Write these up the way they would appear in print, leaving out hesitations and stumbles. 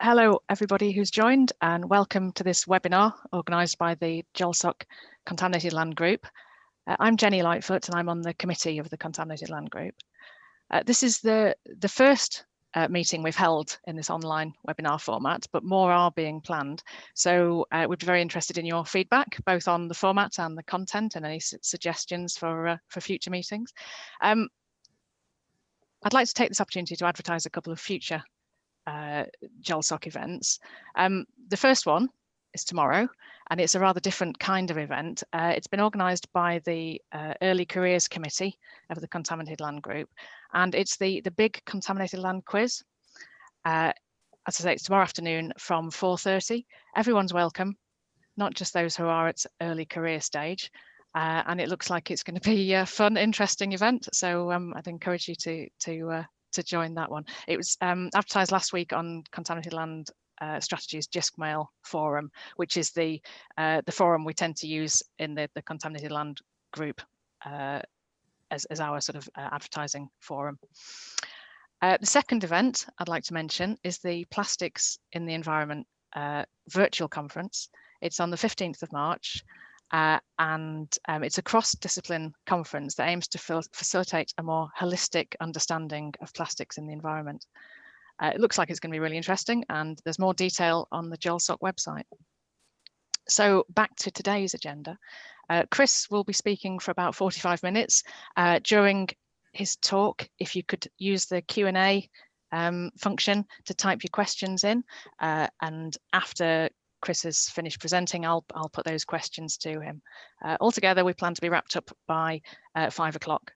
Hello, everybody who's joined, and welcome to this webinar organised by the GeolSoc Contaminated Land Group. I'm Jenny Lightfoot, and I'm on the committee of the Contaminated Land Group. This is the first meeting we've held in this online webinar format, but more are being planned. So we'd be very interested in your feedback, both on the format and the content, and any suggestions for future meetings. I'd like to take this opportunity to advertise a couple of future GeolSoc events. The first one is tomorrow, and it's a rather different kind of event. It's been organised by the Early Careers Committee of the Contaminated Land Group, and it's the big Contaminated Land Quiz. As I say, it's tomorrow afternoon from 4:30. Everyone's welcome, not just those who are at early career stage. And it looks like it's going to be a fun, interesting event. So I'd encourage you to join that one. It was advertised last week on Contaminated Land Strategies JISC forum, which is the forum we tend to use in the Contaminated Land Group as our sort of advertising forum. The second event I'd like to mention is the Plastics in the Environment virtual conference. It's on the 15th of March. And it's a cross-discipline conference that aims to facilitate a more holistic understanding of plastics in the environment. It looks like it's going to be really interesting, and there's more detail on the GeolSoc website. So back to today's agenda. Chris will be speaking for about 45 minutes. During his talk, if you could use the Q&A function to type your questions in, and after Chris has finished presenting, I'll put those questions to him. Altogether, we plan to be wrapped up by 5 o'clock.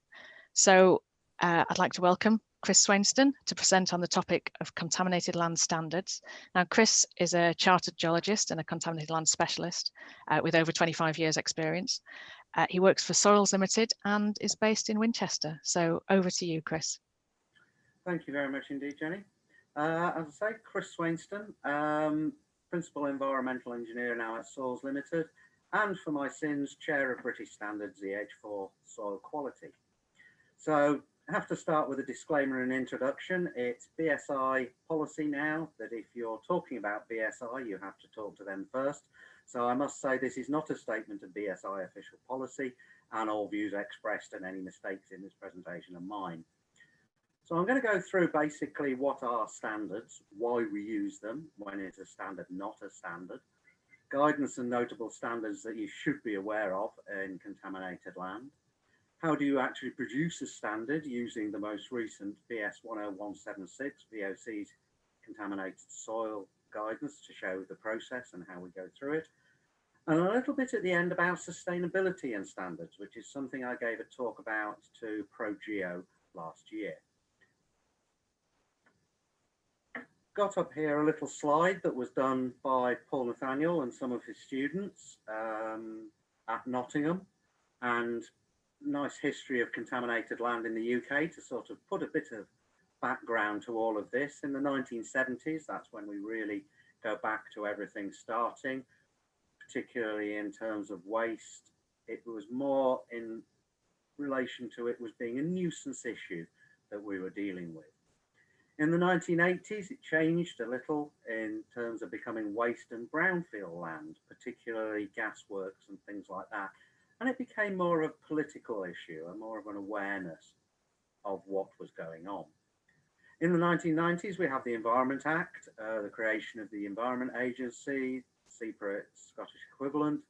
So I'd like to welcome Chris Swainston to present on the topic of contaminated land standards. Now, Chris is a chartered geologist and a contaminated land specialist with over 25 years experience. He works for Soils Limited and is based in Winchester. So over to you, Chris. Thank you very much indeed, Jenny. As I say, Chris Swainston, Principal Environmental Engineer now at Soils Limited, and for my sins, Chair of British Standards, the Edge for Soil Quality. So I have to start with a disclaimer and introduction. It's BSI policy now that if you're talking about BSI, you have to talk to them first. So I must say this is not a statement of BSI official policy, and all views expressed and any mistakes in this presentation are mine. So I'm going to go through basically what are standards, why we use them, when it's a standard, not a standard, guidance and notable standards that you should be aware of in contaminated land. How do you actually produce a standard using the most recent S10176 VOC's Contaminated Soil Guidance to show the process and how we go through it. And a little bit at the end about sustainability and standards, which is something I gave a talk about to ProGeo last year. Got up here a little slide that was done by Paul Nathaniel and some of his students at Nottingham, and nice history of contaminated land in the UK to sort of put a bit of background to all of this. In the 1970s, that's when we really go back to everything starting, particularly in terms of waste. It was more in relation to it was being a nuisance issue that we were dealing with. In the 1980s, it changed a little in terms of becoming waste and brownfield land, particularly gas works and things like that. And it became more of a political issue and more of an awareness of what was going on. In the 1990s, we have the Environment Act, the creation of the Environment Agency, CEPA, its Scottish equivalent,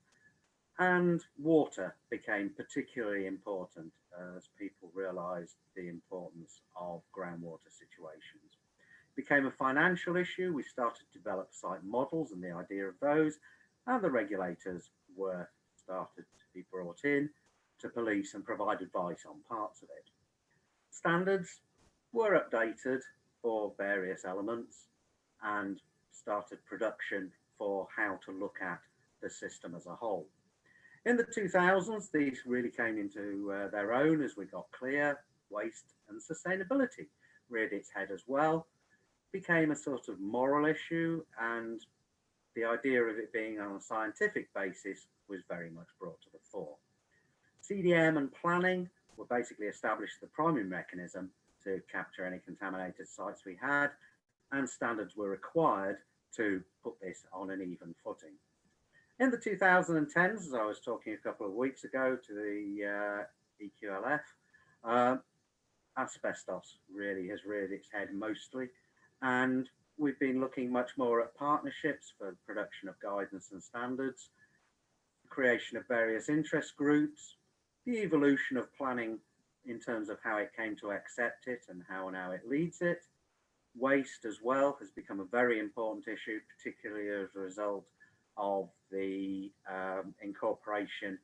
and water became particularly important as people realised the importance of groundwater situations. It became a financial issue. We started to develop site models and the idea of those, and the regulators were started to be brought in to police and provide advice on parts of it. Standards were updated for various elements and started production for how to look at the system as a whole. In the 2000s, these really came into their own as we got clear. Waste and sustainability reared its head as well, became a sort of moral issue, and the idea of it being on a scientific basis was very much brought to the fore. CDM and planning were basically established the primary mechanism to capture any contaminated sites we had, and standards were required to put this on an even footing. In the 2010s, as I was talking a couple of weeks ago to the EQLF, asbestos really has reared its head mostly, and we've been looking much more at partnerships for production of guidance and standards, creation of various interest groups, the evolution of planning in terms of how it came to accept it and how now it leads it. Waste as well has become a very important issue, particularly as a result of the incorporation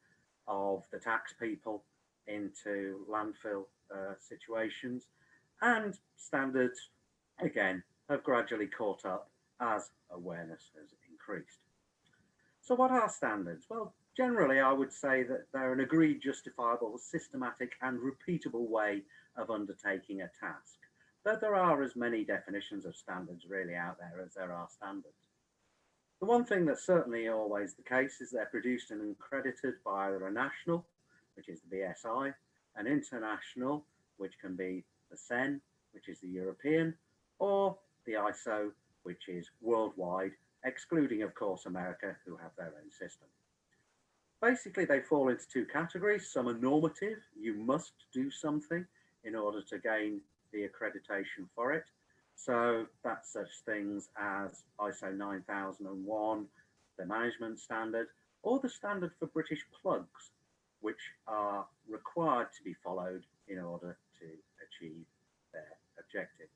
of the tax people into landfill situations, and standards again have gradually caught up as awareness has increased. So what are standards? Well, generally I would say that they're an agreed, justifiable, systematic and repeatable way of undertaking a task, though there are as many definitions of standards really out there as there are standards. The one thing that's certainly always the case is they're produced and accredited by either a national, which is the BSI, an international, which can be the CEN, which is the European, or the ISO, which is worldwide, excluding, of course, America, who have their own system. Basically, they fall into two categories. Some are normative, you must do something in order to gain the accreditation for it. So that's such things as ISO 9001, the management standard, or the standard for British plugs, which are required to be followed in order to achieve their objective.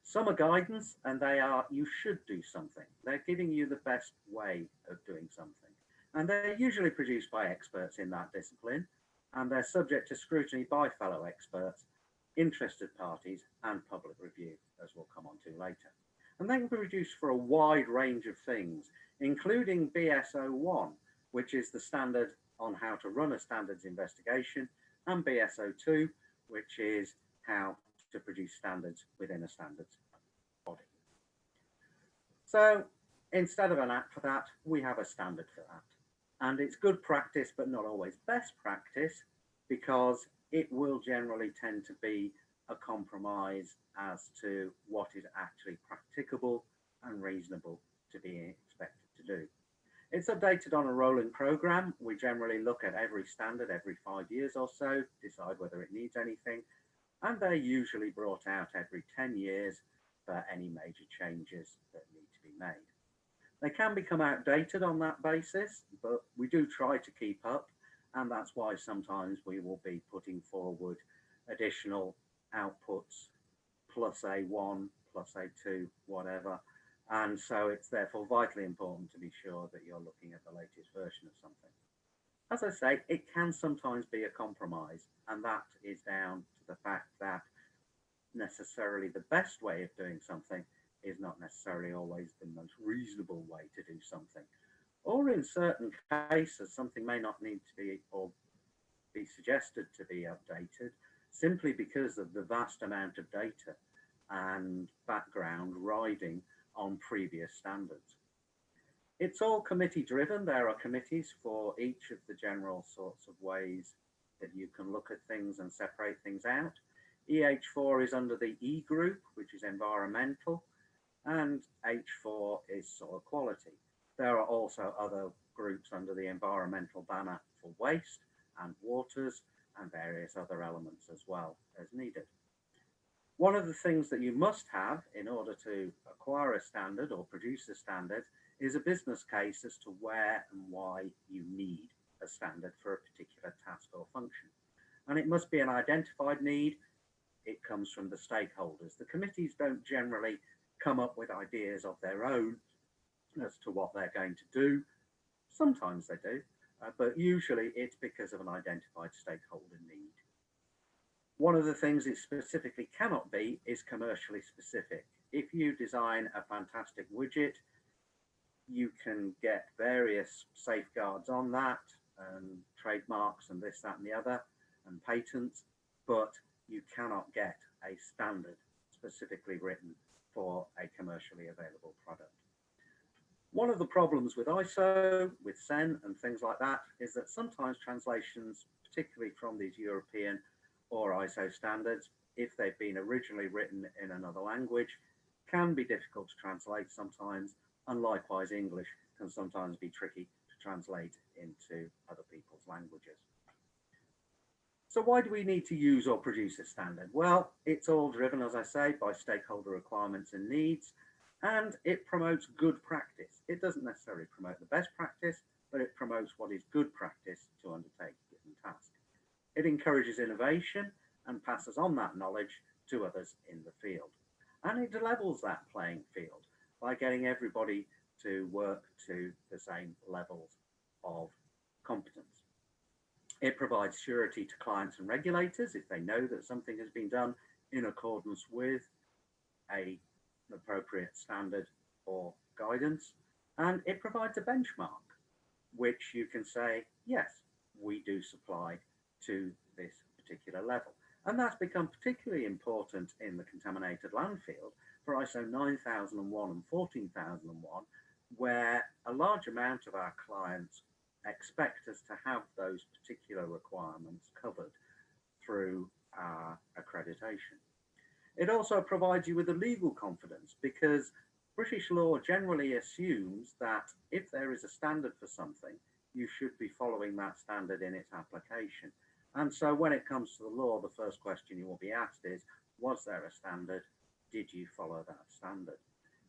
Some are guidance, and they are, you should do something. They're giving you the best way of doing something. And they're usually produced by experts in that discipline, and they're subject to scrutiny by fellow experts, interested parties, and public review, as we'll come on to later. And they can be produced for a wide range of things, including BS01, which is the standard on how to run a standards investigation, and BS02, which is how to produce standards within a standards body. So instead of an act for that, we have a standard for that. And it's good practice, but not always best practice, because it will generally tend to be a compromise as to what is actually practicable and reasonable to be expected to do. It's updated on a rolling program. We generally look at every standard every 5 years or so, decide whether it needs anything, and they're usually brought out every 10 years for any major changes that need to be made. They can become outdated on that basis, but we do try to keep up, and that's why sometimes we will be putting forward additional outputs, plus A1, plus A2, whatever. And so it's therefore vitally important to be sure that you're looking at the latest version of something. As I say, it can sometimes be a compromise, and that is down to the fact that necessarily the best way of doing something is not necessarily always the most reasonable way to do something. Or in certain cases, something may not need to be or be suggested to be updated simply because of the vast amount of data and background riding on previous standards. It's all committee driven. There are committees for each of the general sorts of ways that you can look at things and separate things out. EH4 is under the E group, which is environmental, and H4 is soil quality. There are also other groups under the environmental banner for waste and waters and various other elements as well as needed. One of the things that you must have in order to acquire a standard or produce a standard is a business case as to where and why you need a standard for a particular task or function. And it must be an identified need. It comes from the stakeholders. The committees don't generally come up with ideas of their own as to what they're going to do. Sometimes they do, but usually it's because of an identified stakeholder need. One of the things it specifically cannot be is commercially specific. If you design a fantastic widget, you can get various safeguards on that, and trademarks and this, that, and the other, and patents, but you cannot get a standard specifically written for a commercially available product. One of the problems with ISO, with CEN and things like that, is that sometimes translations, particularly from these European or ISO standards, if they've been originally written in another language, can be difficult to translate sometimes, and likewise English can sometimes be tricky to translate into other people's languages. So why do we need to use or produce a standard? Well, it's all driven, as I say, by stakeholder requirements and needs, and it promotes good practice. It doesn't necessarily promote the best practice, but it promotes what is good practice to undertake a given task. It encourages innovation and passes on that knowledge to others in the field. And it levels that playing field by getting everybody to work to the same levels of competence. It provides surety to clients and regulators if they know that something has been done in accordance with an appropriate standard or guidance. And it provides a benchmark, which you can say, yes, we do supply to this particular level. And that's become particularly important in the contaminated land field for ISO 9001 and 14001, where a large amount of our clients expect us to have those particular requirements covered through our accreditation. It also provides you with a legal confidence, because British law generally assumes that if there is a standard for something, you should be following that standard in its application. And so when it comes to the law, the first question you will be asked is, was there a standard? Did you follow that standard?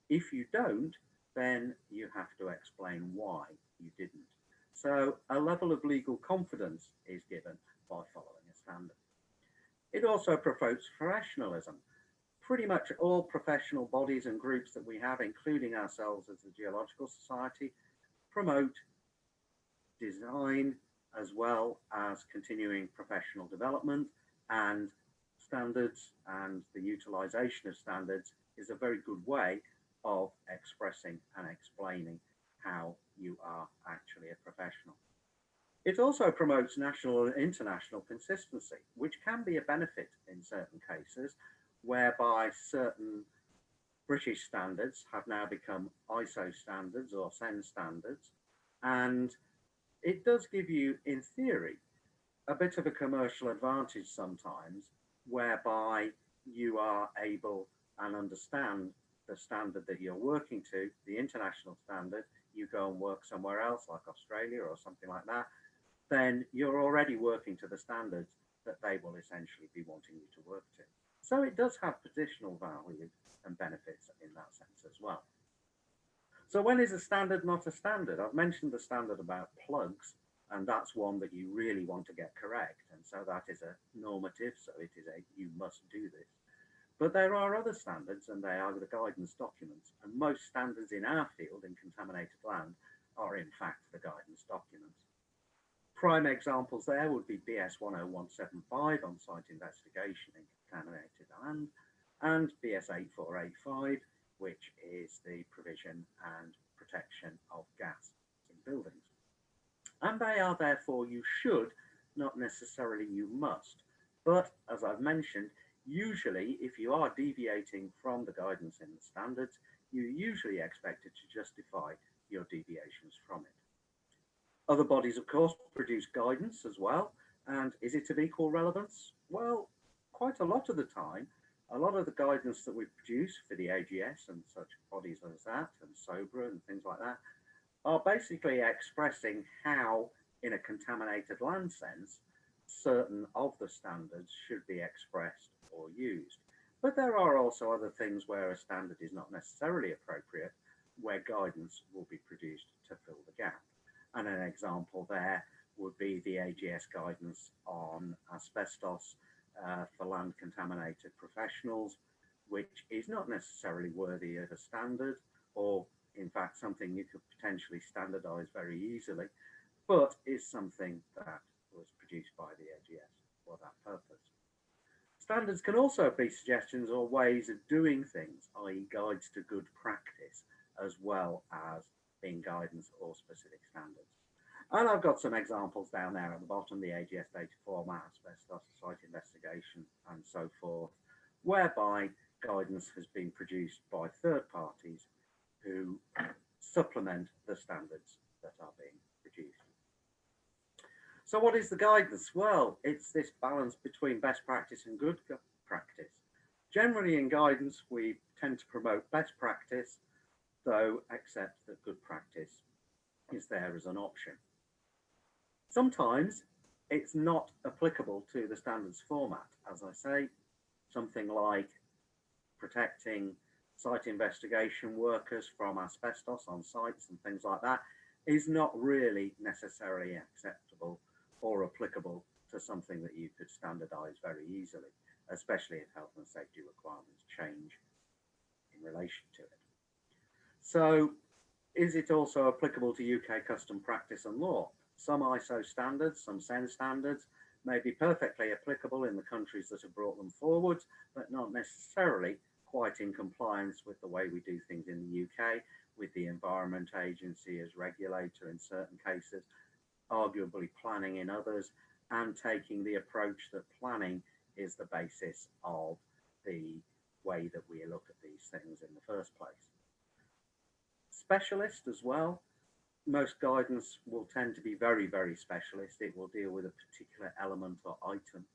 If you don't, then you have to explain why you didn't. So a level of legal confidence is given by following a standard. It also promotes professionalism. Pretty much all professional bodies and groups that we have, including ourselves as the Geological Society, promote design as well as continuing professional development, and standards and the utilization of standards is a very good way of expressing and explaining how you are actually a professional. It also promotes national and international consistency, which can be a benefit in certain cases, whereby certain British standards have now become ISO standards or SEN standards. And it does give you, in theory, a bit of a commercial advantage sometimes, whereby you are able and understand the standard that you're working to, the international standard. You go and work somewhere else like Australia or something like that, then you're already working to the standards that they will essentially be wanting you to work to. So it does have positional value and benefits in that sense as well. So when is a standard not a standard? I've mentioned the standard about plugs, and that's one that you really want to get correct. And so that is a normative, so it is a you must do this. But there are other standards, and they are the guidance documents. And most standards in our field, in contaminated land, are in fact the guidance documents. Prime examples there would be BS 10175 on site investigation in contaminated land, and BS 8485, which is the provision and protection of gas in buildings. And they are therefore you should, not necessarily you must. But as I've mentioned, usually if you are deviating from the guidance in the standards, you're usually expected to justify your deviations from it. Other bodies, of course, produce guidance as well. And is it of equal relevance? Well, quite a lot of the time, a lot of the guidance that we produce for the AGS and such bodies as that, and SOBRA and things like that, are basically expressing how, in a contaminated land sense, certain of the standards should be expressed or used. But there are also other things where a standard is not necessarily appropriate, where guidance will be produced to fill the gap. And an example there would be the AGS guidance on asbestos for land contaminated professionals, which is not necessarily worthy of a standard, or in fact something you could potentially standardize very easily, but is something that was produced by the AGS for that purpose. Standards can also be suggestions or ways of doing things, i.e. guides to good practice, as well as being guidance or specific standards. And I've got some examples down there at the bottom, the AGS data format, asbestos, site investigation, and so forth, whereby guidance has been produced by third parties who supplement the standards that are being produced. So what is the guidance? Well, it's this balance between best practice and good practice. Generally in guidance, we tend to promote best practice, though accept that good practice is there as an option. Sometimes it's not applicable to the standards format. As I say, something like protecting site investigation workers from asbestos on sites and things like that is not really necessarily acceptable or applicable to something that you could standardize very easily, especially if health and safety requirements change in relation to it. So is it also applicable to UK custom practice and law? Some ISO standards, some SEN standards may be perfectly applicable in the countries that have brought them forward, but not necessarily quite in compliance with the way we do things in the UK, with the Environment Agency as regulator in certain cases, arguably planning in others, and taking the approach that planning is the basis of the way that we look at these things in the first place. Specialist as well. Most guidance will tend to be very, very specialist. It will deal with a particular element or item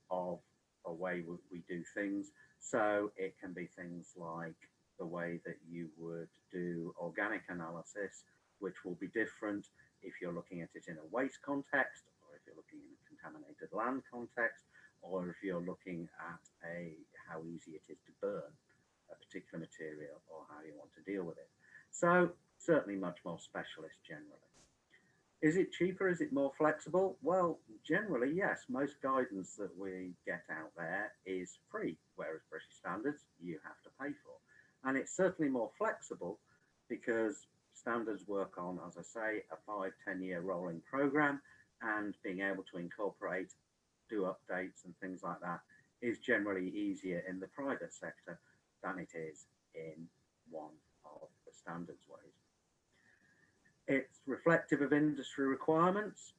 of a way we do things. So it can be things like the way that you would do organic analysis, which will be different if you're looking at it in a waste context, or if you're looking in a contaminated land context, or if you're looking at how easy it is to burn a particular material, or how you want to deal with it. So certainly much more specialist generally. Is it cheaper? Is it more flexible? Well, generally, yes. Most guidance that we get out there is free, whereas British standards you have to pay for. And it's certainly more flexible because standards work on, as I say, a 5-10 year rolling program, and being able to incorporate, do updates and things like that is generally easier in the private sector than it is in one of the standards ways. It's reflective of industry requirements.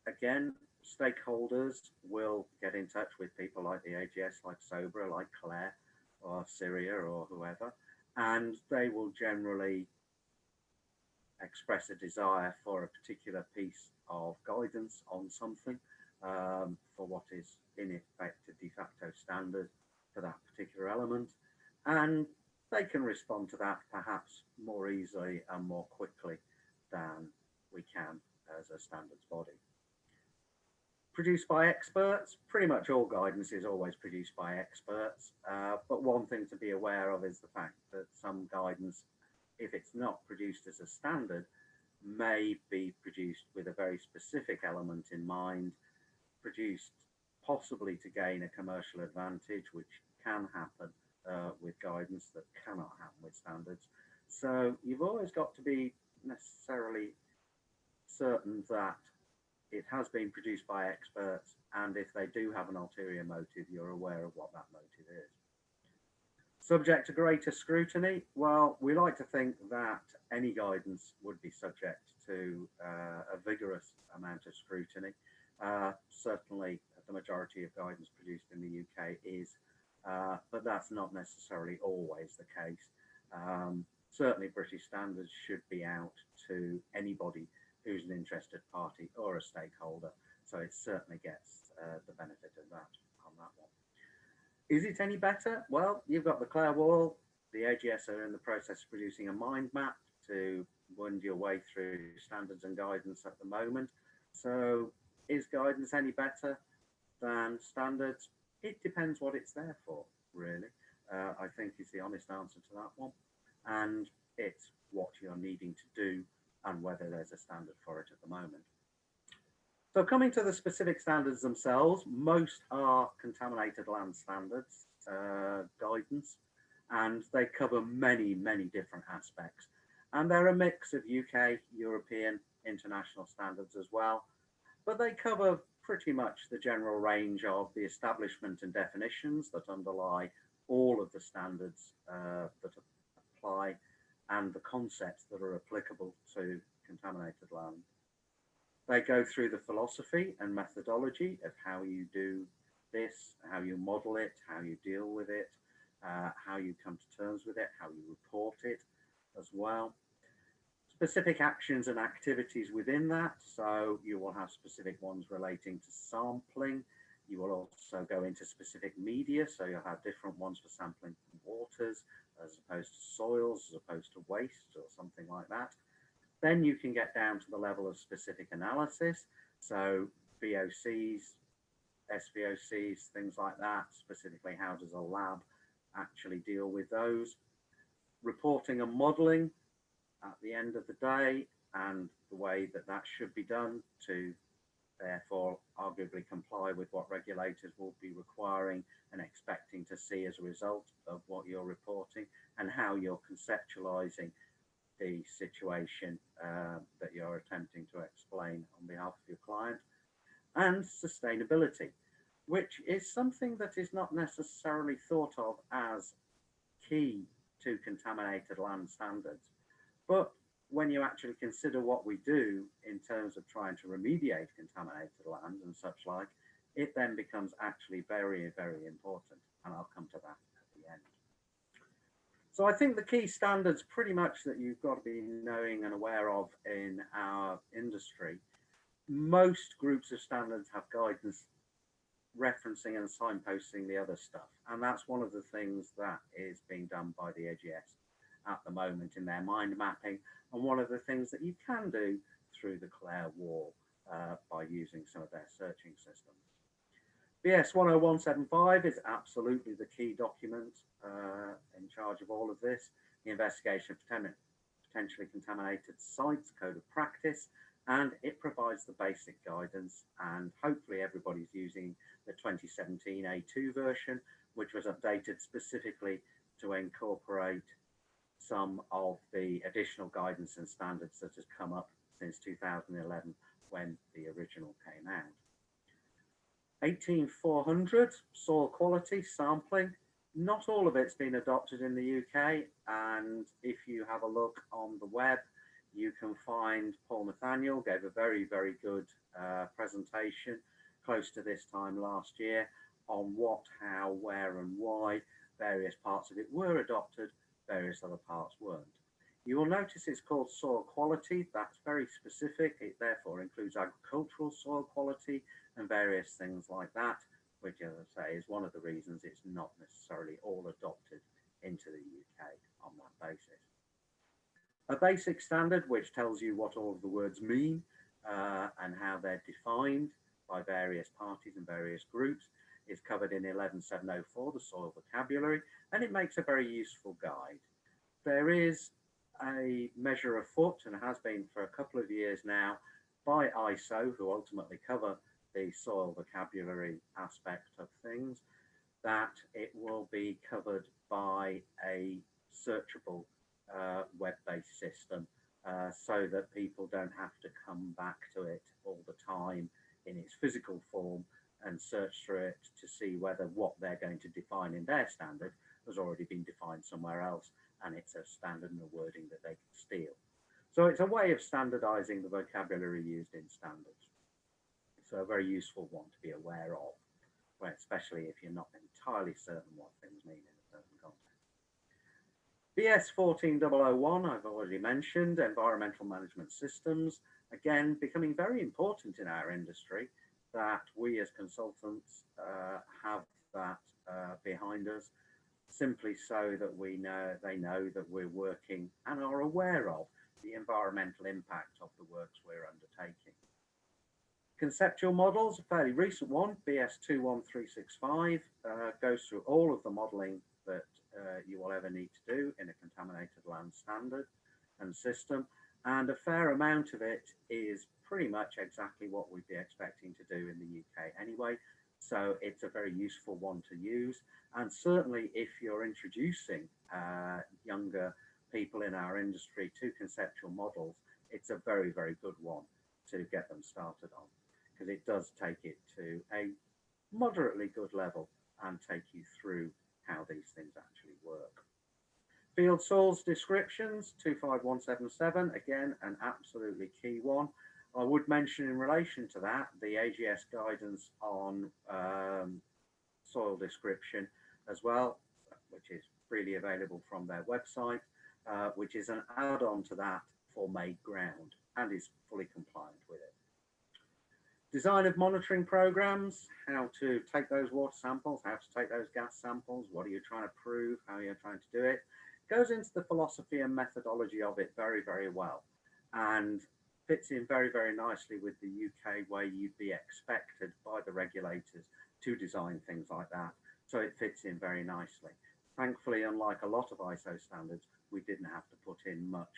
Again, stakeholders will get in touch with people like the AGS, like SOBRA, like Claire or Syria or whoever, and they will generally express a desire for a particular piece of guidance on something for what is in effect a de facto standard for that particular element, and they can respond to that perhaps more easily and more quickly than we can as a standards body. Produced by experts. Pretty much all guidance is always produced by experts, but one thing to be aware of is the fact that some guidance, if it's not produced as a standard, may be produced with a very specific element in mind, produced possibly to gain a commercial advantage, which can happen with guidance that cannot happen with standards. So you've always got to be necessarily certain that it has been produced by experts, and if they do have an ulterior motive, you're aware of what that motive is. Subject to greater scrutiny. Well, we like to think that any guidance would be subject to a vigorous amount of scrutiny. Certainly the majority of guidance produced in the UK is, but that's not necessarily always the case. Certainly British standards should be out to anybody who's an interested party or a stakeholder, so it certainly gets the benefit of that on that one. Is it any better? Well, you've got the Clare Wall. The AGS are in the process of producing a mind map to wend your way through standards and guidance at the moment. So is guidance any better than standards? It depends what it's there for, really. I think is the honest answer to that one. And it's what you're needing to do and whether there's a standard for it at the moment. So coming to the specific standards themselves, most are contaminated land standards guidance, and they cover many, many different aspects. And they're a mix of UK, European, international standards as well, but they cover pretty much the general range of the establishment and definitions that underlie all of the standards that apply, and the concepts that are applicable to contaminated land. They go through the philosophy and methodology of how you do this, how you model it, how you deal with it, how you come to terms with it, how you report it as well. Specific actions and activities within that. So you will have specific ones relating to sampling. You will also go into specific media. So you'll have different ones for sampling waters as opposed to soils, as opposed to waste or something like that. Then you can get down to the level of specific analysis. So VOCs, SVOCs, things like that. Specifically, how does a lab actually deal with those? Reporting and modeling at the end of the day, and the way that that should be done to therefore arguably comply with what regulators will be requiring and expecting to see as a result of what you're reporting, and how you're conceptualizing the situation that you're attempting to explain on behalf of your client. And sustainability, which is something that is not necessarily thought of as key to contaminated land standards. But when you actually consider what we do in terms of trying to remediate contaminated land and such like, it then becomes actually very, very important. And I'll come to that at the end. So I think the key standards pretty much that you've got to be knowing and aware of in our industry. Most groups of standards have guidance referencing and signposting the other stuff. And that's one of the things that is being done by the AGS at the moment in their mind mapping, and one of the things that you can do through the Clare Wall by using some of their searching systems. S10175 is absolutely the key document in charge of all of this. The investigation of potentially contaminated sites, code of practice, and it provides the basic guidance, and hopefully everybody's using the 2017 A2 version, which was updated specifically to incorporate some of the additional guidance and standards that has come up since 2011 when the original came out. 18400 soil quality sampling. Not all of it's been adopted in the UK, and if you have a look on the web, you can find Paul Nathaniel gave a very, very good presentation close to this time last year on what, how, where and why various parts of it were adopted, various other parts weren't. You will notice it's called soil quality. That's very specific. It therefore includes agricultural soil quality and various things like that, which, as I say, is one of the reasons it's not necessarily all adopted into the UK on that basis. A basic standard which tells you what all of the words mean and how they're defined by various parties and various groups is covered in 11704, the soil vocabulary, and it makes a very useful guide. There is a measure afoot, and has been for a couple of years now, by ISO, who ultimately cover the soil vocabulary aspect of things, that it will be covered by a searchable web-based system so that people don't have to come back to it all the time in its physical form and search through it to see whether what they're going to define in their standard has already been defined somewhere else, and it's a standard and a wording that they can steal. So it's a way of standardizing the vocabulary used in standards. So a very useful one to be aware of, especially if you're not entirely certain what things mean in a certain context. BS 14001, I've already mentioned, environmental management systems, again, becoming very important in our industry, that we as consultants have that behind us, simply so that they know that we're working and are aware of the environmental impact of the works we're undertaking. Conceptual models, a fairly recent one, BS 21365, goes through all of the modelling that you will ever need to do in a contaminated land standard and system, and a fair amount of it is pretty much exactly what we'd be expecting to do in the UK anyway, so it's a very useful one to use. And certainly if you're introducing younger people in our industry to conceptual models, it's a very, very good one to get them started on, because it does take it to a moderately good level and take you through how these things actually work. Field soils descriptions, 25177, again, an absolutely key one. I would mention in relation to that, the AGS guidance on soil description as well, which is freely available from their website, which is an add-on to that for made ground and is fully compliant with it. Design of monitoring programs, how to take those water samples, how to take those gas samples, what are you trying to prove, how you're trying to do it. Goes into the philosophy and methodology of it very, very well, and fits in very, very nicely with the UK way you'd be expected by the regulators to design things like that. So it fits in very nicely. Thankfully, unlike a lot of ISO standards, we didn't have to put in much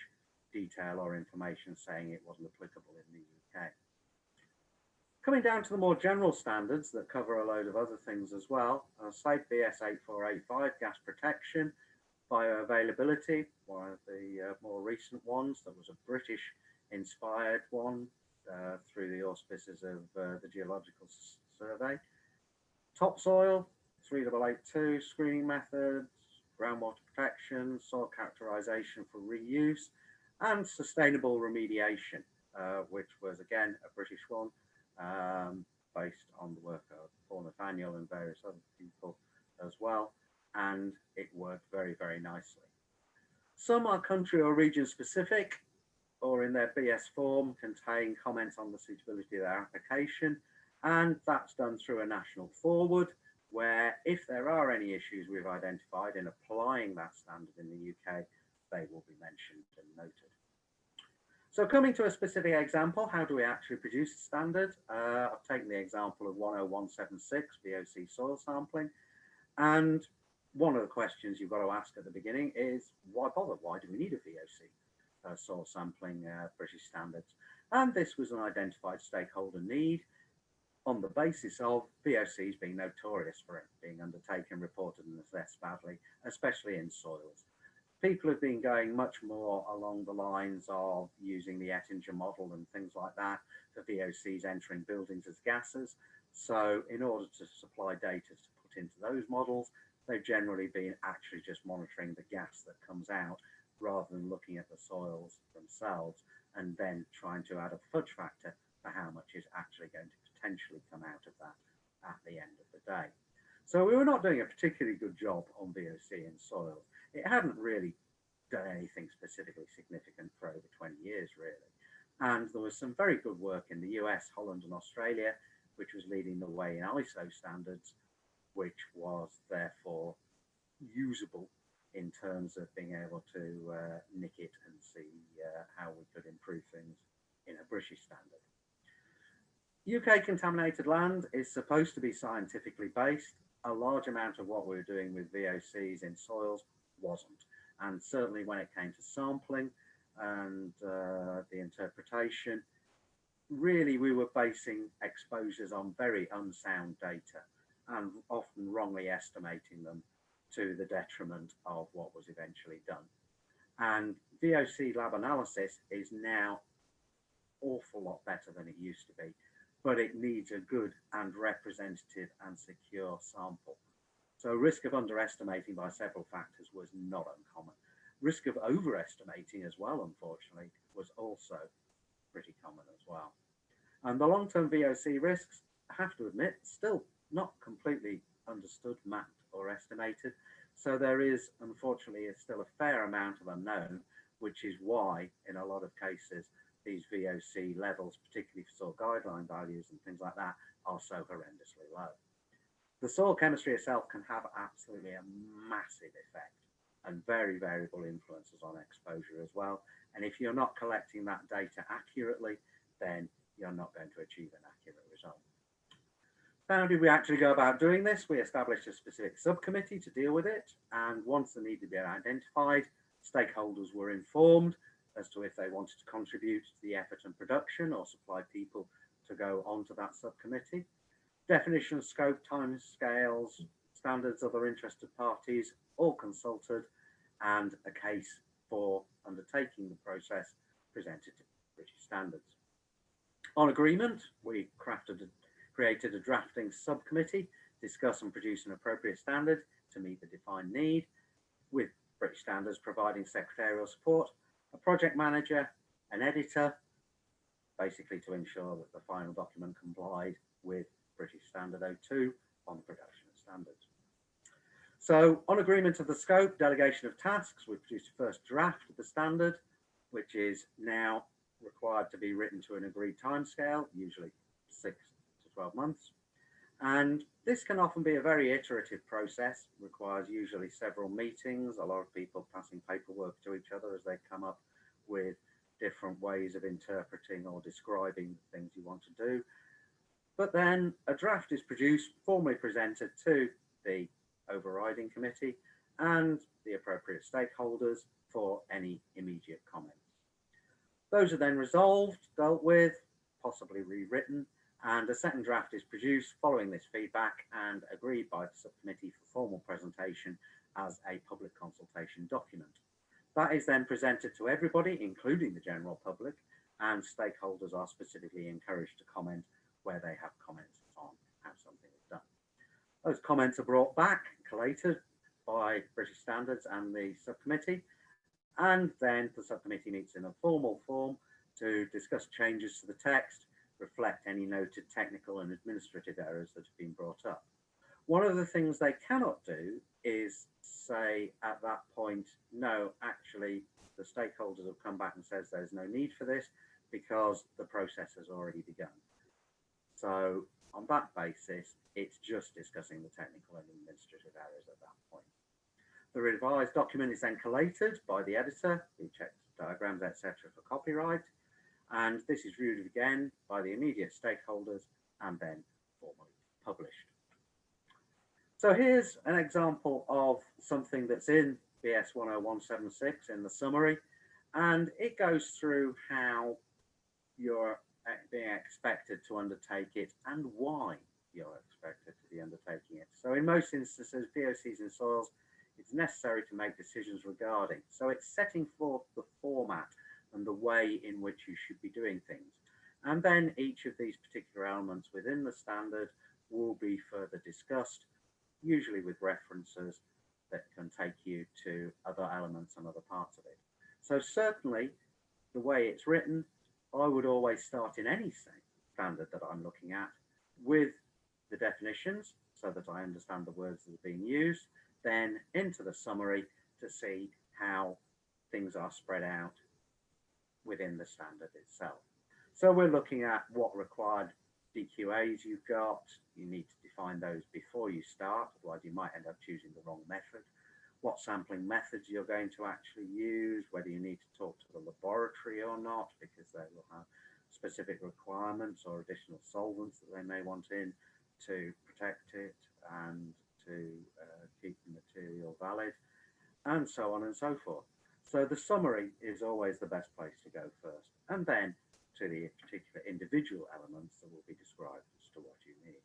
detail or information saying it wasn't applicable in the UK. Coming down to the more general standards that cover a load of other things as well, SAFE BS 8485, gas protection, bioavailability, one of the more recent ones. There was a British inspired one through the auspices of the Geological Survey. Topsoil, 3882, screening methods, groundwater protection, soil characterization for reuse, and sustainable remediation, which was again a British one, based on the work of Paul Nathaniel and various other people as well, and it worked very, very nicely. Some are country or region specific, or in their BS form contain comments on the suitability of their application, and that's done through a national forward, where if there are any issues we've identified in applying that standard in the UK, they will be mentioned and noted. So coming to a specific example, how do we actually produce a standard? I've taken the example of 10176 VOC Soil Sampling, and one of the questions you've got to ask at the beginning is, why bother? Why do we need a VOC soil sampling British standards? And this was an identified stakeholder need on the basis of VOCs being notorious for it being undertaken, reported and assessed badly, especially in soils. People have been going much more along the lines of using the Ettinger model and things like that for VOCs entering buildings as gases. So in order to supply data to put into those models, they've generally been actually just monitoring the gas that comes out rather than looking at the soils themselves and then trying to add a fudge factor for how much is actually going to potentially come out of that at the end of the day. So we were not doing a particularly good job on VOC in soils. It hadn't really done anything specifically significant for over 20 years, really. And there was some very good work in the US, Holland and Australia, which was leading the way in ISO standards, which was therefore usable in terms of being able to nick it and see how we could improve things in a British standard. UK contaminated land is supposed to be scientifically based. A large amount of what we were doing with VOCs in soils wasn't. And certainly when it came to sampling and the interpretation, really we were basing exposures on very unsound data and often wrongly estimating them to the detriment of what was eventually done. And VOC lab analysis is now an awful lot better than it used to be, but it needs a good and representative and secure sample. So risk of underestimating by several factors was not uncommon. Risk of overestimating as well, unfortunately, was also pretty common as well. And the long-term VOC risks, I have to admit, still not completely understood, mapped or estimated. So there is, unfortunately, still a fair amount of unknown, which is why in a lot of cases, these VOC levels, particularly for soil guideline values and things like that, are so horrendously low. The soil chemistry itself can have absolutely a massive effect and very variable influences on exposure as well. And if you're not collecting that data accurately, then you're not going to achieve an accurate result. How did we actually go about doing this? We established a specific subcommittee to deal with it. And once the need had been identified, stakeholders were informed as to if they wanted to contribute to the effort and production or supply people to go onto that subcommittee. Definition, scope, time scales, standards, other interested parties, all consulted, and a case for undertaking the process presented to British standards. On agreement, we created a drafting subcommittee, discuss and produce an appropriate standard to meet the defined need, with British standards providing secretarial support, a project manager, an editor, basically to ensure that the final document complied with British Standard 02 on the production of standards. So on agreement of the scope, delegation of tasks, we produced a first draft of the standard, which is now required to be written to an agreed timescale, usually 6 to 12 months. And this can often be a very iterative process, requires usually several meetings, a lot of people passing paperwork to each other as they come up with different ways of interpreting or describing the things you want to do. But then a draft is produced, formally presented to the overriding committee and the appropriate stakeholders for any immediate comments. Those are then resolved, dealt with, possibly rewritten, and a second draft is produced following this feedback and agreed by the subcommittee for formal presentation as a public consultation document. That is then presented to everybody, including the general public, and stakeholders are specifically encouraged to comment where they have comments on how something is done. Those comments are brought back, collated by British Standards and the subcommittee, and then the subcommittee meets in a formal form to discuss changes to the text, reflect any noted technical and administrative errors that have been brought up. One of the things they cannot do is say at that point, no, actually the stakeholders have come back and says there's no need for this because the process has already begun. So on that basis, it's just discussing the technical and administrative errors at that point. The revised document is then collated by the editor, who checks diagrams, etc. for copyright. And this is reviewed again by the immediate stakeholders and then formally published. So here's an example of something that's in the S10176 in the summary, and it goes through how you're being expected to undertake it and why you're expected to be undertaking it. So in most instances, VOCs in soils, it's necessary to make decisions regarding. So it's setting forth the format and the way in which you should be doing things. And then each of these particular elements within the standard will be further discussed, usually with references that can take you to other elements and other parts of it. So certainly the way it's written, I would always start in any standard that I'm looking at with the definitions so that I understand the words that are being used, then into the summary to see how things are spread out within the standard itself. So we're looking at what required DQAs you've got. You need to define those before you start, otherwise you might end up choosing the wrong method. What sampling methods you're going to actually use, whether you need to talk to the laboratory or not, because they will have specific requirements or additional solvents that they may want in to protect it and to keep the material valid, and so on and so forth. So the summary is always the best place to go first, and then to the particular individual elements that will be described as to what you need.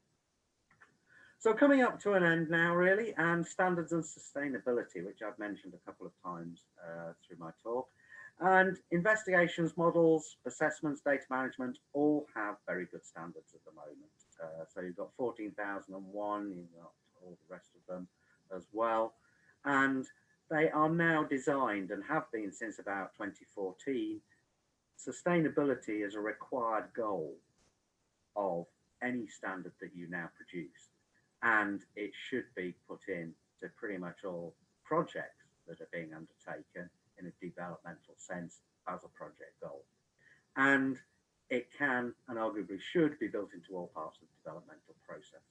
So coming up to an end now, really, and standards and sustainability, which I've mentioned a couple of times through my talk. And investigations, models, assessments, data management all have very good standards at the moment. So you've got 14,001, you've got all the rest of them as well. And they are now designed and have been since about 2014. Sustainability is a required goal of any standard that you now produce. And it should be put in to pretty much all projects that are being undertaken in a developmental sense as a project goal. And it can and arguably should be built into all parts of the developmental process.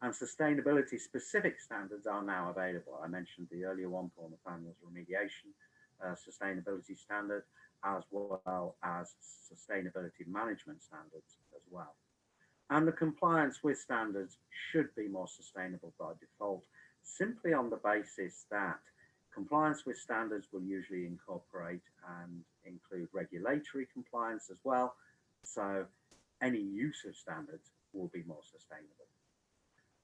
And sustainability specific standards are now available. I mentioned the earlier one, Paul Nathaniel's remediation sustainability standard, as well as sustainability management standards as well. And the compliance with standards should be more sustainable by default, simply on the basis that compliance with standards will usually incorporate and include regulatory compliance as well. So any use of standards will be more sustainable.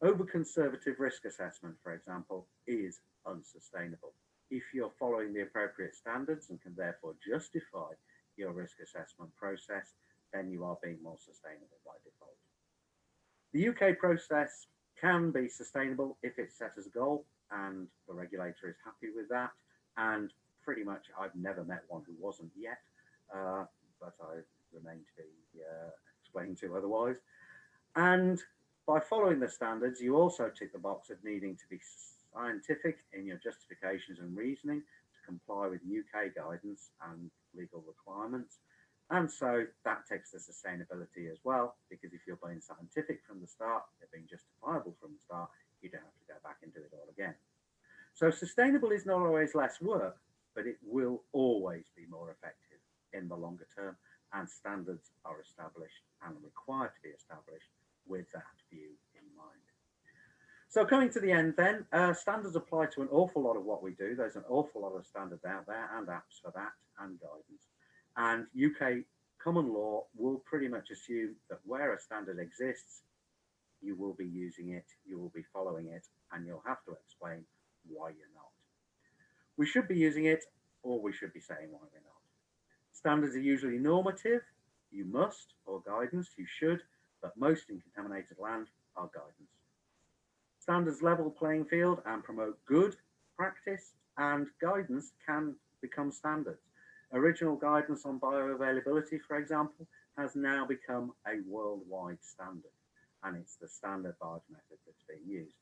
Over-conservative risk assessment, for example, is unsustainable. If you're following the appropriate standards and can therefore justify your risk assessment process, then you are being more sustainable by default. The UK process can be sustainable if it's set as a goal and the regulator is happy with that. And pretty much I've never met one who wasn't yet, but I remain to be explained to otherwise. And by following the standards, you also tick the box of needing to be scientific in your justifications and reasoning to comply with UK guidance and legal requirements. And so that takes the sustainability as well, because if you're being scientific from the start, you're being justifiable from the start, you don't have to go back and do it all again. So sustainable is not always less work, but it will always be more effective in the longer term, and standards are established and required to be established with that view in mind. So coming to the end then, standards apply to an awful lot of what we do. There's an awful lot of standards out there and apps for that and guidance. And UK common law will pretty much assume that where a standard exists, you will be using it, you will be following it, and you'll have to explain why you're not. We should be using it, or we should be saying why we're not. Standards are usually normative, you must, or guidance, you should, but most in contaminated land are guidance. Standards level playing field and promote good practice, and guidance can become standards. Original guidance on bioavailability, for example, has now become a worldwide standard, and it's the standard barge method that's being used.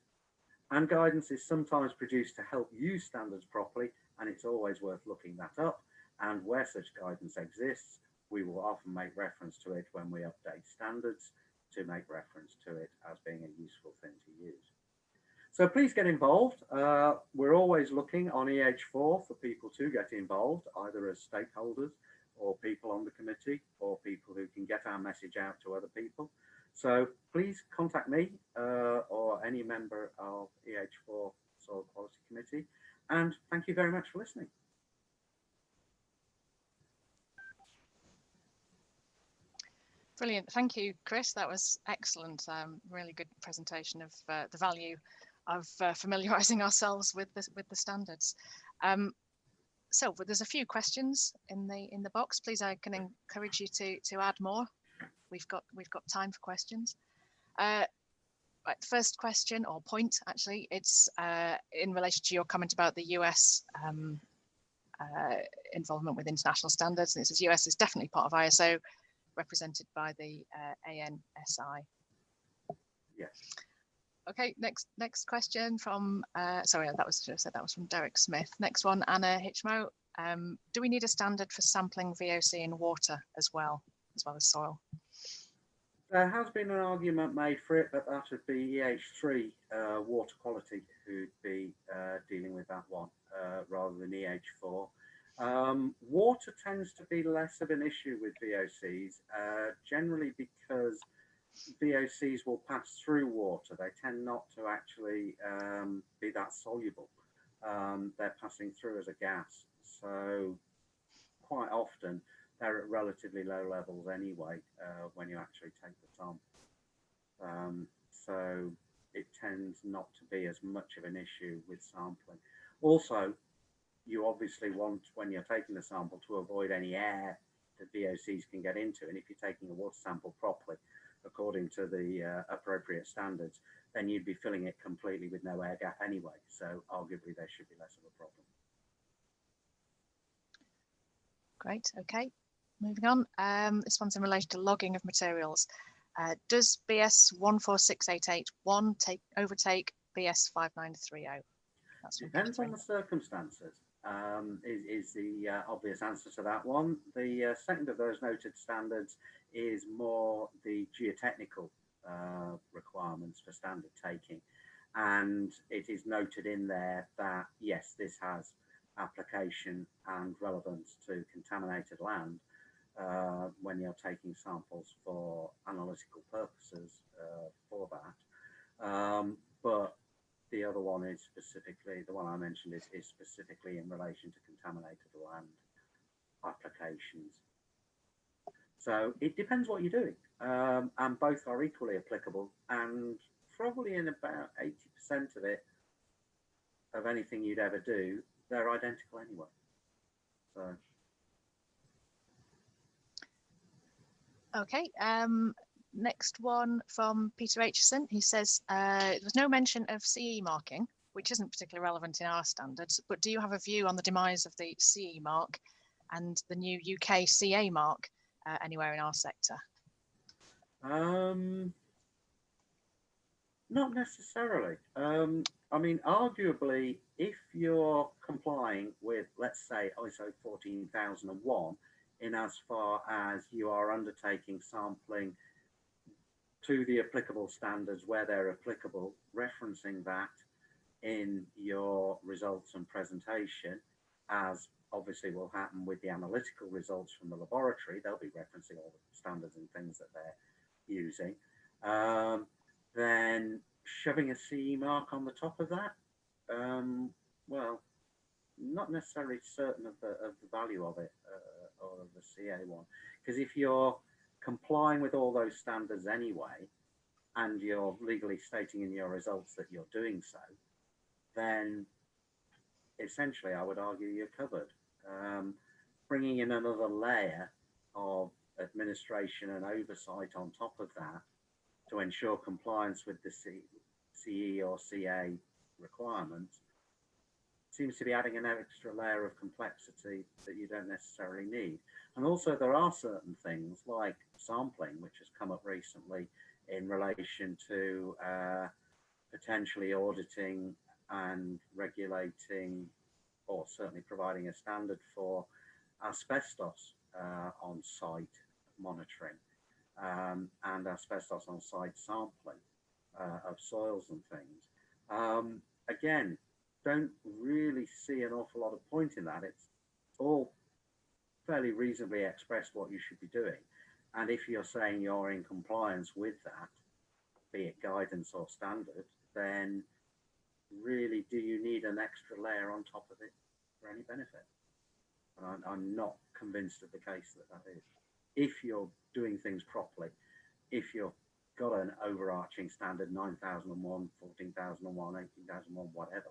And guidance is sometimes produced to help use standards properly, and it's always worth looking that up. And where such guidance exists, we will often make reference to it when we update standards to make reference to it as being a useful thing to use. So please get involved. We're always looking on EH4 for people to get involved, either as stakeholders or people on the committee or people who can get our message out to other people. So please contact me or any member of EH4 Soil Quality Committee. And thank you very much for listening. Brilliant. Thank you, Chris. That was excellent. Really good presentation of the value of familiarising ourselves with the standards. So there's a few questions in the box. Please, I can encourage you to add more. We've got time for questions. Right, first question or point, actually, it's in relation to your comment about the US involvement with international standards. And it says US is definitely part of ISO, represented by the ANSI. Yes. Okay, next question from sorry, that was from Derek Smith. Next one, Anna Hitchmo. Do we need a standard for sampling VOC in water as well as soil? There has been an argument made for it, but that would be EH3 water quality who'd be dealing with that one rather than EH4. Water tends to be less of an issue with VOCs, generally because VOCs will pass through water. They tend not to actually be that soluble. They're passing through as a gas. So quite often they're at relatively low levels anyway when you actually take the sample. So it tends not to be as much of an issue with sampling. Also, you obviously want, when you're taking the sample, to avoid any air that VOCs can get into. And if you're taking a water sample properly, according to the appropriate standards, then you'd be filling it completely with no air gap anyway. So arguably there should be less of a problem. Great, okay. Moving on, this one's in relation to logging of materials. Does BS 146881 overtake BS 5930? Depends on the circumstances, is the obvious answer to that one. The second of those noted standards is more the geotechnical requirements for standard taking. And it is noted in there that, yes, this has application and relevance to contaminated land when you're taking samples for analytical purposes for that. But the other one is specifically, the one I mentioned is specifically in relation to contaminated land applications. So it depends what you're doing, and both are equally applicable, and probably in about 80% of it, of anything you'd ever do, they're identical anyway. So. Okay, next one from Peter Aitchison. He says, there was no mention of CE marking, which isn't particularly relevant in our standards, but do you have a view on the demise of the CE mark and the new UK CA mark anywhere in our sector? Not necessarily. I mean, arguably, if you're complying with, let's say, ISO 14001, in as far as you are undertaking sampling to the applicable standards where they're applicable, referencing that in your results and presentation, as obviously will happen with the analytical results from the laboratory. They'll be referencing all the standards and things that they're using. Then shoving a CE mark on the top of that, well, not necessarily certain of the value of it, or of the CA one, because if you're complying with all those standards anyway, and you're legally stating in your results that you're doing so, then essentially I would argue you're covered. Bringing in another layer of administration and oversight on top of that to ensure compliance with the CE or CA requirements seems to be adding an extra layer of complexity that you don't necessarily need. And also there are certain things like sampling, which has come up recently in relation to potentially auditing and regulating, or certainly providing a standard for asbestos on-site monitoring and asbestos on-site sampling of soils and things. Again, don't really see an awful lot of point in that. It's all fairly reasonably expressed what you should be doing. And if you're saying you're in compliance with that, be it guidance or standard, then really do you need an extra layer on top of it for any benefit? And I'm not convinced of the case that that is. If you're doing things properly, if you've got an overarching standard 9001, 14001, 18001, whatever,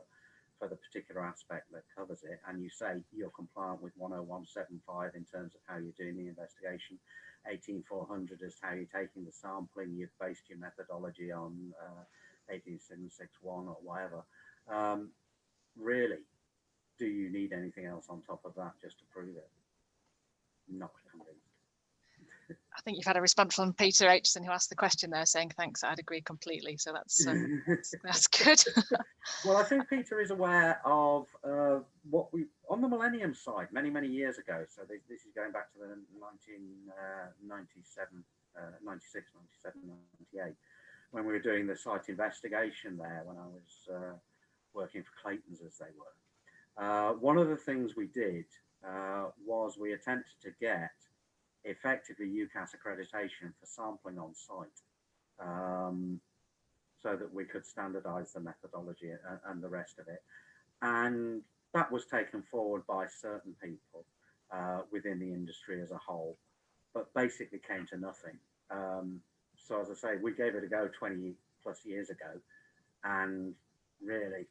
for the particular aspect that covers it, and you say you're compliant with 10175 in terms of how you're doing the investigation, 18400 is how you're taking the sampling, you've based your methodology on 18761 or whatever. Really, do you need anything else on top of that just to prove it? Not convinced. I think you've had a response from Peter Aitchison, who asked the question there, saying thanks. I'd agree completely. So that's good. Well, I think Peter is aware of what we on the Millennium side many years ago. So this is going back to the 1997, 96, 97, 98, when we were doing the site investigation there. When I was working for Clayton's, as they were. One of the things we did was we attempted to get effectively UCAS accreditation for sampling on site, so that we could standardize the methodology and the rest of it. And that was taken forward by certain people within the industry as a whole, but basically came to nothing. So as I say, we gave it a go 20 plus years ago, and really,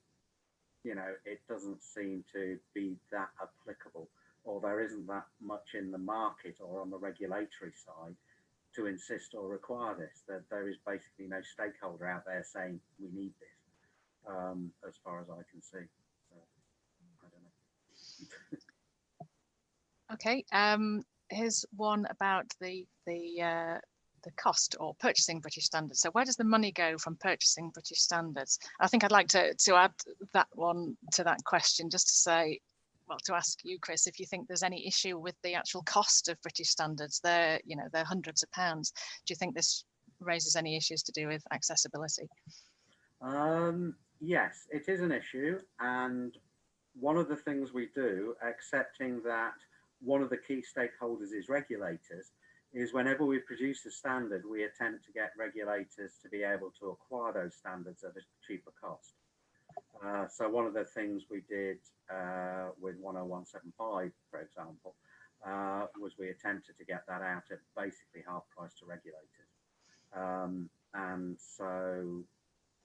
you know, it doesn't seem to be that applicable, or there isn't that much in the market or on the regulatory side to insist or require this. That there is basically no stakeholder out there saying we need this, as far as I can see. So, I don't know. Okay. Here's one about the cost or purchasing British standards. So where does the money go from purchasing British standards? I think I'd like to add that one to that question, just to say, well, to ask you, Chris, if you think there's any issue with the actual cost of British standards. They're hundreds of pounds. Do you think this raises any issues to do with accessibility? Yes, it is an issue. And one of the things we do, accepting that one of the key stakeholders is regulators, is whenever we produce a standard, we attempt to get regulators to be able to acquire those standards at a cheaper cost. So one of the things we did with 10175, for example, was we attempted to get that out at basically half price to regulators. And so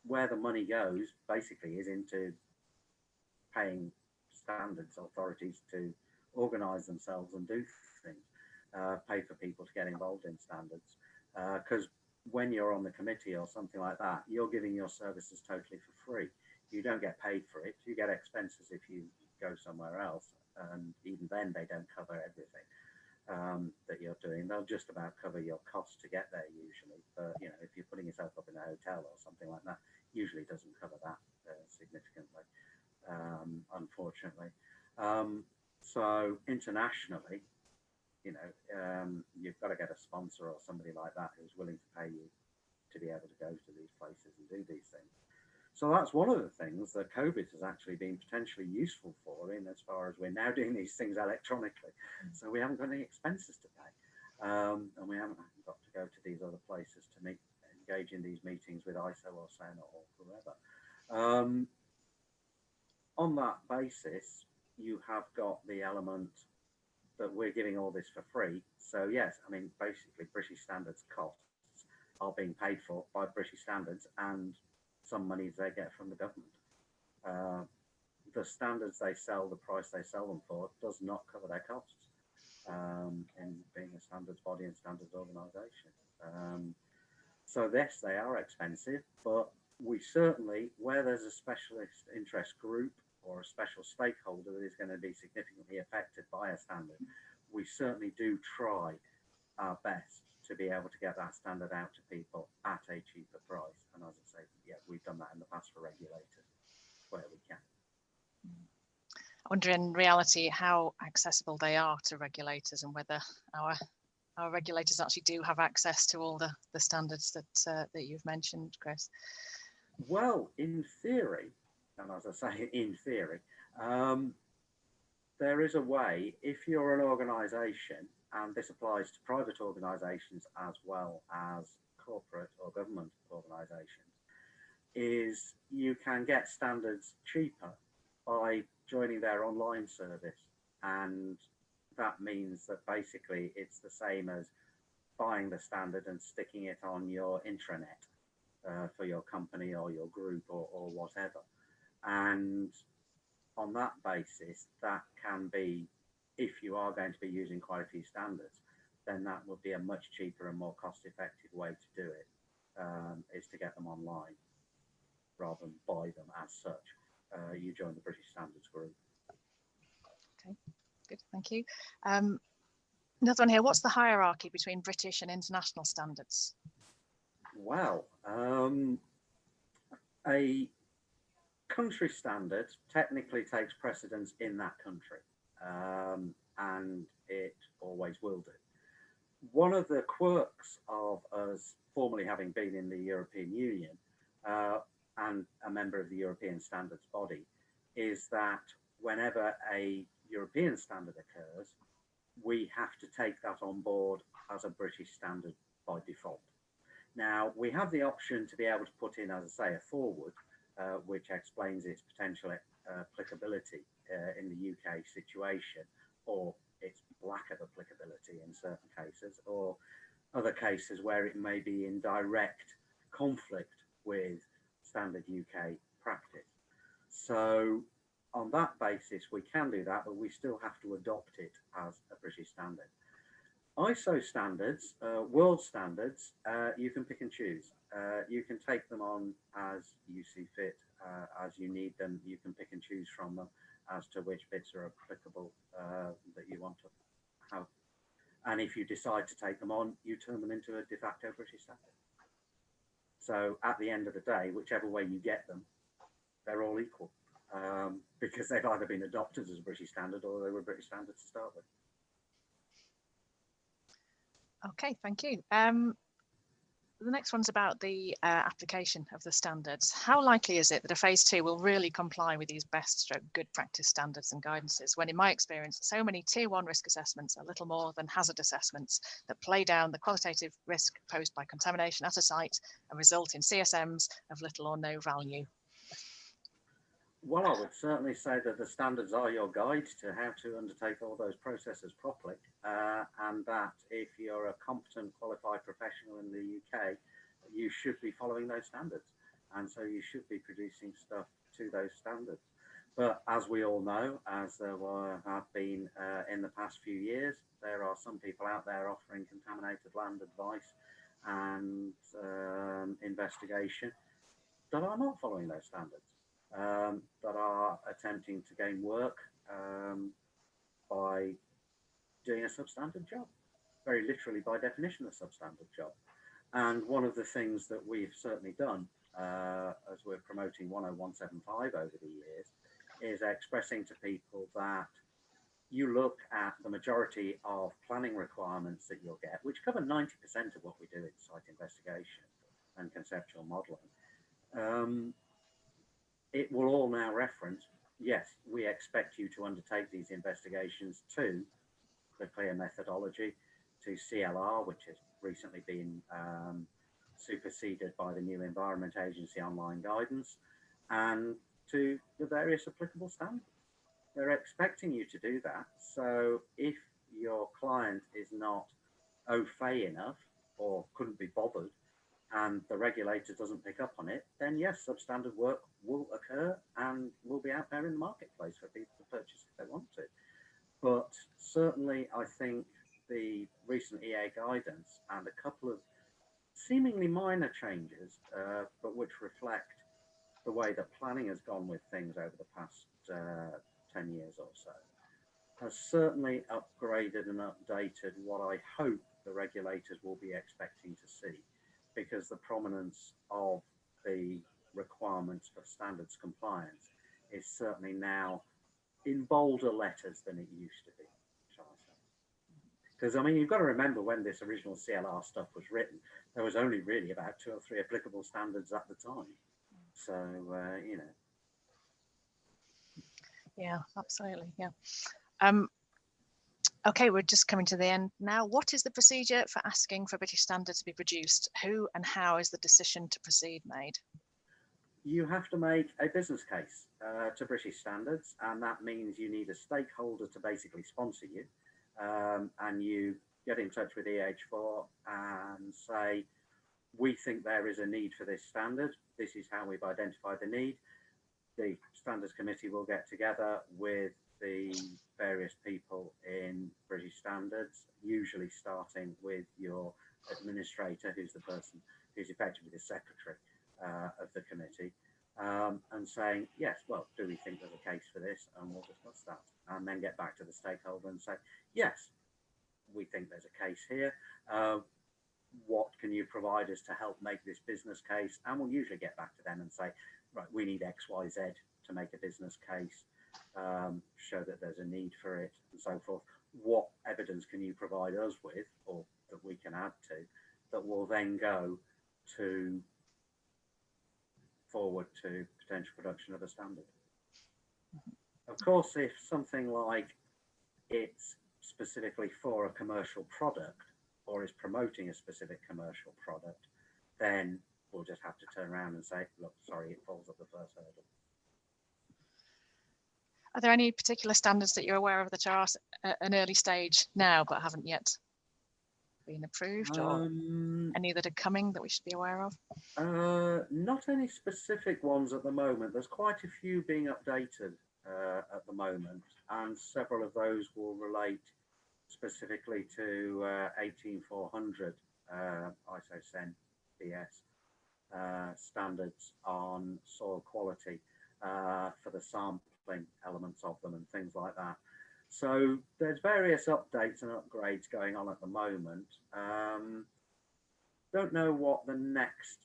where the money goes basically is into paying standards authorities to organise themselves and do things, pay for people to get involved in standards. Because when you're on the committee or something like that, you're giving your services totally for free. You don't get paid for it. You get expenses if you go somewhere else, and even then they don't cover everything that you're doing. They'll just about cover your costs to get there usually. But you know, if you're putting yourself up in a hotel or something like that, usually doesn't cover that significantly, unfortunately. So internationally, you've got to get a sponsor or somebody like that who's willing to pay you to be able to go to these places and do these things. So that's one of the things that COVID has actually been potentially useful for, in as far as we're now doing these things electronically. So we haven't got any expenses to pay, and we haven't got to go to these other places to engage in these meetings with ISO or SEN or whoever. On that basis, you have got the element that we're giving all this for free. So yes, I mean, basically British Standards costs are being paid for by British Standards and some monies they get from the government. The standards they sell, the price they sell them for, does not cover their costs in being a standards body and standards organisation. So yes, they are expensive, but we certainly, where there's a specialist interest group or a special stakeholder that is going to be significantly affected by a standard, we certainly do try our best to be able to get that standard out to people at a cheaper price. And as I say, yeah, we've done that in the past for regulators where we can. I wonder in reality how accessible they are to regulators, and whether our regulators actually do have access to all the standards that you've mentioned, Chris. Well, in theory, and as I say, in theory, there is a way, if you're an organisation, and this applies to private organisations as well as corporate or government organisations, is you can get standards cheaper by joining their online service. And that means that basically it's the same as buying the standard and sticking it on your intranet for your company or your group or whatever. And on that basis, that can be, if you are going to be using quite a few standards, then that would be a much cheaper and more cost-effective way to do it, is to get them online rather than buy them as such. You join the British Standards Group. Okay, good, thank you. Another one here, what's the hierarchy between British and international standards? Well, a country standard technically takes precedence in that country, and it always will do. One of the quirks of us formerly having been in the European Union and a member of the European standards body is that whenever a European standard occurs, we have to take that on board as a British standard by default. Now, we have the option to be able to put in, as I say, a forward, which explains its potential applicability in the UK situation, or its lack of applicability in certain cases, or other cases where it may be in direct conflict with standard UK practice. So on that basis, we can do that, but we still have to adopt it as a British standard. ISO standards, world standards, you can pick and choose. You can take them on as you see fit, as you need them. You can pick and choose from them as to which bits are applicable that you want to have. And if you decide to take them on, you turn them into a de facto British standard. So at the end of the day, whichever way you get them, they're all equal, because they've either been adopted as a British standard or they were British standards to start with. Okay, thank you. The next one's about the application of the standards. How likely is it that a phase 2 will really comply with these best stroke good practice standards and guidances, when in my experience, so many tier 1 risk assessments are little more than hazard assessments that play down the qualitative risk posed by contamination at a site and result in CSMs of little or no value? Well, I would certainly say that the standards are your guide to how to undertake all those processes properly, and that if you're a competent, qualified professional in the UK, you should be following those standards, and so you should be producing stuff to those standards. But as we all know, as there have been in the past few years, there are some people out there offering contaminated land advice and investigation that are not following those standards. That are attempting to gain work by doing a substandard job, very literally by definition a substandard job. And one of the things that we've certainly done as we're promoting 10175 over the years is expressing to people that you look at the majority of planning requirements that you'll get, which cover 90% of what we do in site investigation and conceptual modelling, it will all now reference, yes, we expect you to undertake these investigations to the clear methodology, to CLR, which has recently been superseded by the new Environment Agency online guidance, and to the various applicable standards. They're expecting you to do that. So if your client is not au fait enough or couldn't be bothered and the regulator doesn't pick up on it, then yes, substandard work will occur and will be out there in the marketplace for people to purchase if they want to. But certainly I think the recent EA guidance and a couple of seemingly minor changes, but which reflect the way that planning has gone with things over the past 10 years or so, has certainly upgraded and updated what I hope the regulators will be expecting to see, because the prominence of the requirements for standards compliance is certainly now in bolder letters than it used to be. Because I mean, you've got to remember when this original CLR stuff was written, there was only really about 2 or 3 applicable standards at the time. So, you know. Yeah, absolutely. Yeah. Okay, we're just coming to the end now. What is the procedure for asking for British standards to be produced? Who and how is the decision to proceed made? You have to make a business case to British standards, and that means you need a stakeholder to basically sponsor you. And you get in touch with EH4 and say, we think there is a need for this standard. This is how we've identified the need. The standards committee will get together with the various people in British standards, usually starting with your administrator, who's the person who's effectively the secretary of the committee, and saying, yes, well, do we think there's a case for this? And we'll discuss that. And then get back to the stakeholder and say, yes, we think there's a case here. What can you provide us to help make this business case? And we'll usually get back to them and say, right, we need X, Y, Z to make a business case, show that there's a need for it and so forth. What evidence can you provide us with, or that we can add to, that will then go to forward to potential production of a standard? Of course, if something like it's specifically for a commercial product or is promoting a specific commercial product, then we'll just have to turn around and say, look, sorry, it falls up the first hurdle. Are there any particular standards that you're aware of that are at an early stage now but haven't yet been approved, or any that are coming that we should be aware of? Not any specific ones at the moment. There's quite a few being updated at the moment, and several of those will relate specifically to 18400 ISO CEN BS standards on soil quality for the sampling elements of them and things like that. So there's various updates and upgrades going on at the moment. Don't know what the next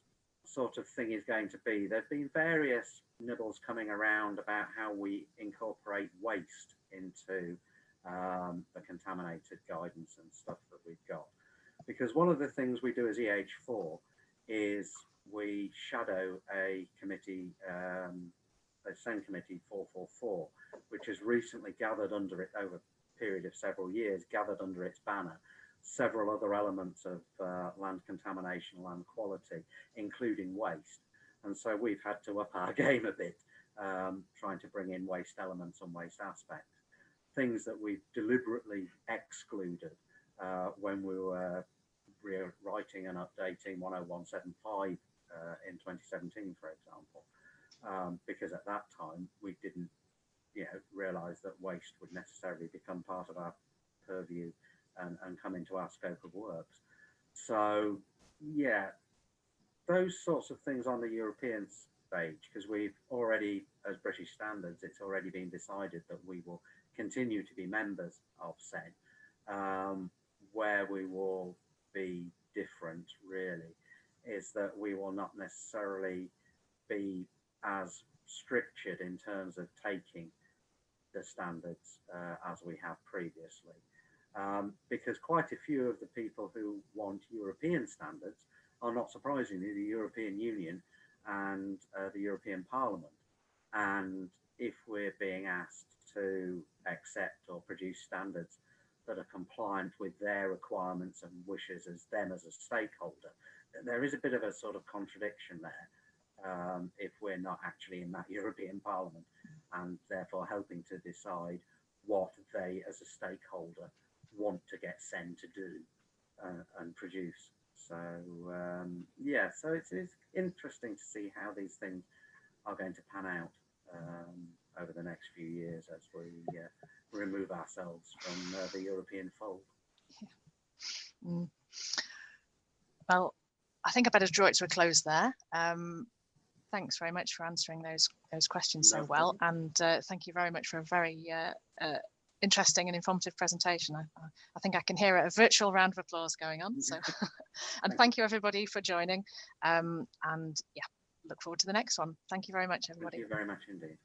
sort of thing is going to be. There've been various nibbles coming around about how we incorporate waste into the contaminated guidance and stuff that we've got. Because one of the things we do as EH4 is we shadow a committee, a CEN committee 444, which has recently gathered under it over a period of several years, gathered under its banner several other elements of land contamination, land quality, including waste. And so we've had to up our game a bit, trying to bring in waste elements and waste aspects, things that we've deliberately excluded when we were rewriting and updating 10175 in 2017, for example, because at that time we didn't, realize that waste would necessarily become part of our purview and come into our scope of works. So, yeah, those sorts of things on the European stage, because we've already, as British standards, it's already been decided that we will continue to be members of CEN. Where we will be different, really, is that we will not necessarily be as strictured in terms of taking the standards as we have previously. Because quite a few of the people who want European standards are, not surprisingly, the European Union and the European Parliament. And if we're being asked to accept or produce standards that are compliant with their requirements and wishes as them as a stakeholder, there is a bit of a sort of contradiction there if we're not actually in that European Parliament and therefore helping to decide what they as a stakeholder want to get SEN to do and produce. So yeah, so it's interesting to see how these things are going to pan out over the next few years as we remove ourselves from the European fold. Mm. Well, I think I better draw it to a close there. Thanks very much for answering those questions so well, and thank you very much for a very interesting and informative presentation. I think I can hear a virtual round of applause going on. So, and thank you everybody for joining. And yeah, look forward to the next one. Thank you very much, everybody. Thank you very much indeed.